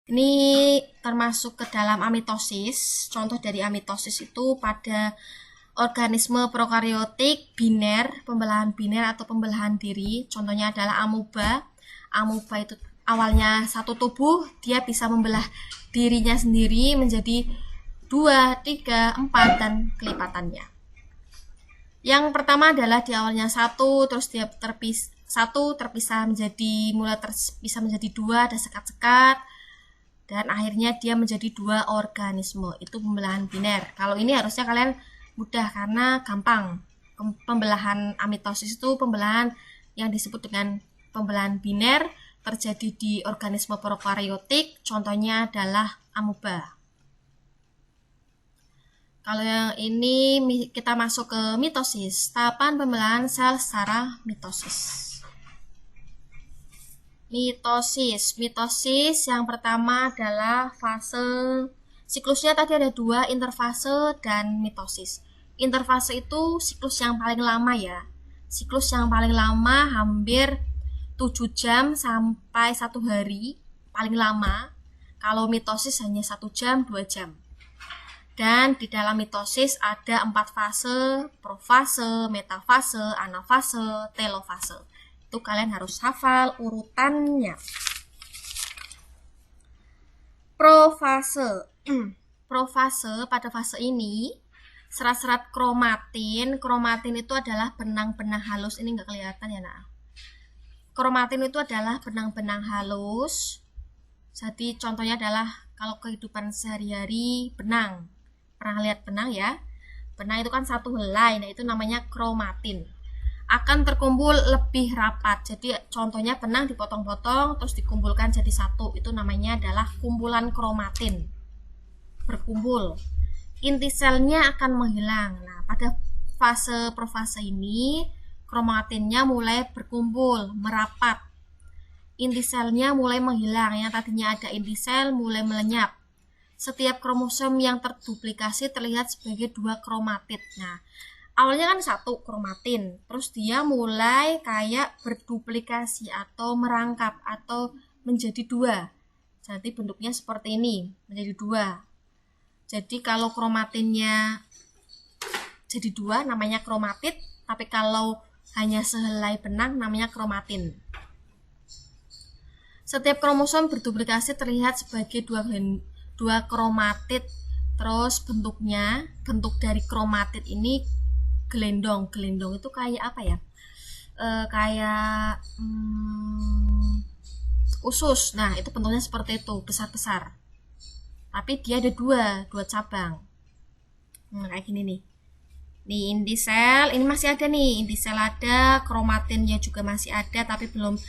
Ini termasuk ke dalam amitosis. Contoh dari amitosis itu pada organisme prokariotik biner, pembelahan biner atau pembelahan diri. Contohnya adalah amoeba. Amoeba itu awalnya satu tubuh, dia bisa membelah dirinya sendiri menjadi 2, 3, 4 dan kelipatannya. Yang pertama adalah di awalnya satu, terus dia terpisah menjadi bisa menjadi 2, ada sekat-sekat, dan akhirnya dia menjadi 2 organisme. Itu pembelahan biner. Kalau ini harusnya kalian mudah karena gampang. Pembelahan amitosis itu pembelahan yang disebut dengan pembelahan biner terjadi di organisme prokariotik. Contohnya adalah amoeba. Kalau yang ini kita masuk ke mitosis, tahapan pembelahan sel secara mitosis. Mitosis yang pertama adalah fase siklusnya tadi ada 2, interfase dan mitosis. Interfase itu siklus yang paling lama ya. Siklus yang paling lama hampir 7 jam sampai 1 hari paling lama. Kalau mitosis hanya 1 jam, 2 jam. Dan di dalam mitosis ada 4 fase, profase, metafase, anafase, telofase. Itu kalian harus hafal urutannya. Profase. Profase pada fase ini serat-serat kromatin itu adalah benang-benang halus. Ini nggak kelihatan ya nak. Kromatin itu adalah benang-benang halus. Jadi contohnya adalah kalau kehidupan sehari-hari benang. Pernah lihat benang ya? Benang itu kan satu helai, nah itu namanya kromatin. Akan terkumpul lebih rapat. Jadi contohnya benang dipotong-potong terus dikumpulkan jadi satu. Itu namanya adalah kumpulan kromatin. Berkumpul. Inti selnya akan menghilang. Nah, pada fase profase ini kromatinnya mulai berkumpul, merapat. Inti selnya mulai menghilang. Yang tadinya ada inti sel mulai melenyap. Setiap kromosom yang terduplikasi terlihat sebagai 2 kromatid. Nah, awalnya kan 1 kromatin, terus dia mulai kayak berduplikasi atau merangkap atau menjadi 2. Jadi bentuknya seperti ini, menjadi 2. Jadi kalau kromatinnya jadi 2 namanya kromatid, tapi kalau hanya sehelai benang namanya kromatin. Setiap kromosom berduplikasi terlihat sebagai 2 kromatid. Terus bentuk dari kromatid ini gelendong. Gelendong itu kayak apa ya? Kayak usus. Nah, itu bentuknya seperti itu, besar-besar. Tapi dia ada 2 cabang. Kayak gini nih. Nih inti sel, ini masih ada nih, inti sel ada, kromatinnya juga masih ada tapi belum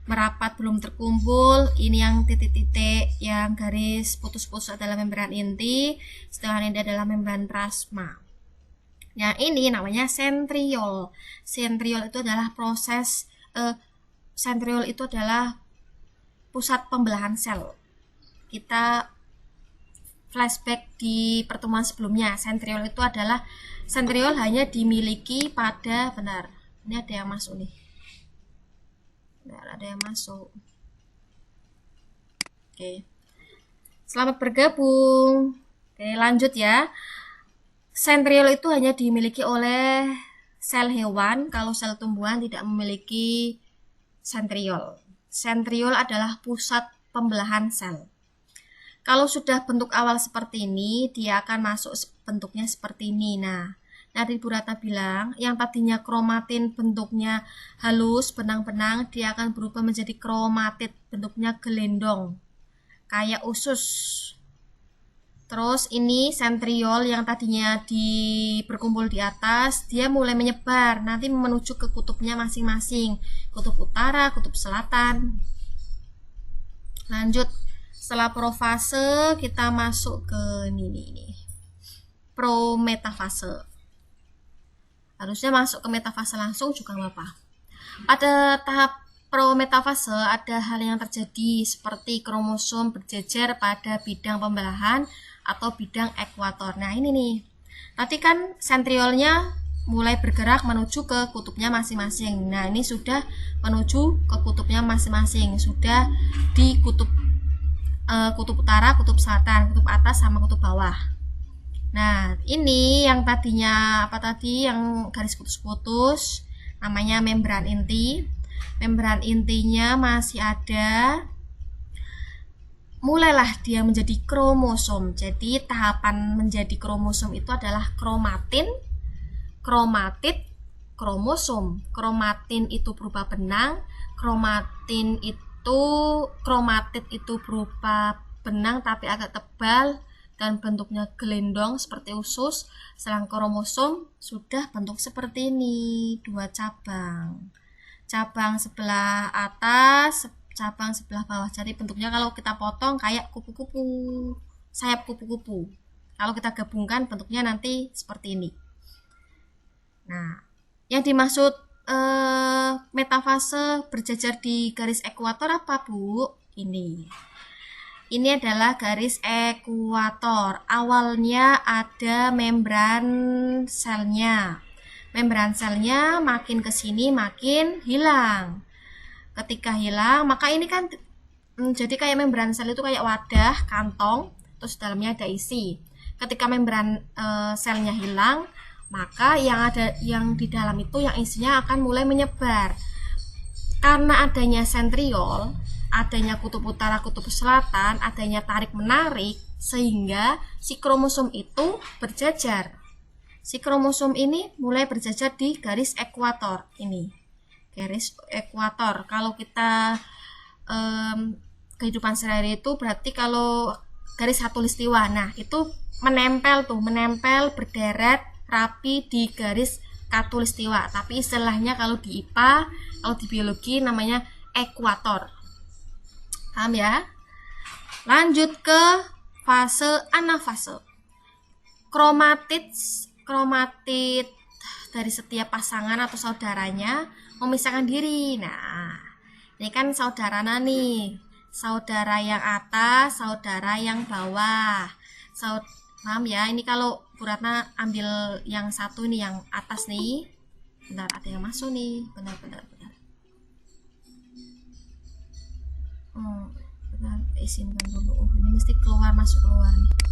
merapat, belum terkumpul. Ini yang titik-titik, yang garis putus-putus adalah membran inti, sedangkan ini adalah membran plasma. Yang ini namanya sentriol. Sentriol itu adalah sentriol itu adalah pusat pembelahan sel. Kita flashback di pertemuan sebelumnya. Sentriol hanya dimiliki pada ini ada yang masuk nih. Ada yang masuk. Oke. Selamat bergabung. Oke, lanjut ya. Sentriol itu hanya dimiliki oleh sel hewan, kalau sel tumbuhan tidak memiliki sentriol. Sentriol adalah pusat pembelahan sel. Kalau sudah bentuk awal seperti ini, dia akan masuk bentuknya seperti ini. Nah, tadi Bu Ratna bilang, yang tadinya kromatin bentuknya halus, benang-benang, dia akan berubah menjadi kromatid, bentuknya gelendong, kayak usus. Terus ini sentriol yang tadinya berkumpul di atas, dia mulai menyebar, nanti menuju ke kutubnya masing-masing, kutub utara, kutub selatan. Lanjut, setelah profase kita masuk ke ini. Prometafase. Harusnya masuk ke metafase langsung juga nggak apa. Pada tahap prometafase ada hal yang terjadi seperti kromosom berjejer pada bidang pembelahan atau bidang ekuator. Nah ini nih, tadi kan sentriolnya mulai bergerak menuju ke kutubnya masing-masing. Nah ini sudah menuju ke kutubnya masing-masing, sudah di kutub kutub utara, kutub selatan, kutub atas sama kutub bawah. Nah, ini yang tadinya apa tadi yang garis putus-putus namanya membran inti. Membran intinya masih ada, mulailah dia menjadi kromosom. Jadi tahapan menjadi kromosom itu adalah kromatin, kromatid, kromosom. Kromatin itu berupa benang, kromatid itu berupa benang tapi agak tebal dan bentuknya gelendong seperti usus. Sedangkan kromosom sudah bentuk seperti ini, 2 cabang. Cabang sebelah atas, cabang sebelah bawah. Jadi bentuknya kalau kita potong kayak kupu-kupu, sayap kupu-kupu. Kalau kita gabungkan bentuknya nanti seperti ini. Nah, yang dimaksud metafase berjajar di garis ekuator apa, Bu? Ini adalah garis ekuator. Awalnya ada membran selnya. Membran selnya makin ke sini makin hilang. Ketika hilang, maka ini kan jadi kayak membran sel itu kayak wadah, kantong, terus dalamnya ada isi. Ketika membran selnya hilang, maka yang di dalam itu yang isinya akan mulai menyebar. Karena adanya sentriol, adanya kutub utara, kutub selatan, adanya tarik menarik, sehingga si kromosom itu berjajar. Si kromosom ini mulai berjajar di garis ekuator ini. Garis ekuator. Kalau kita kehidupan sehari-hari itu berarti kalau garis khatulistiwa. Nah, itu menempel berderet rapi di garis khatulistiwa. Tapi istilahnya kalau di IPA, kalau di biologi namanya ekuator. Paham ya? Lanjut ke fase anafase. Kromatid dari setiap pasangan atau saudaranya memisahkan diri. Nah, ini kan saudarana nih. Saudara yang atas, saudara yang bawah. Paham ya? Ini kalau Bu Ratna ambil yang satu nih, yang atas nih. Bentar, ada yang masuk nih. Bentar. Bentar, izinkan dulu. Ini mesti keluar masuk keluar nih.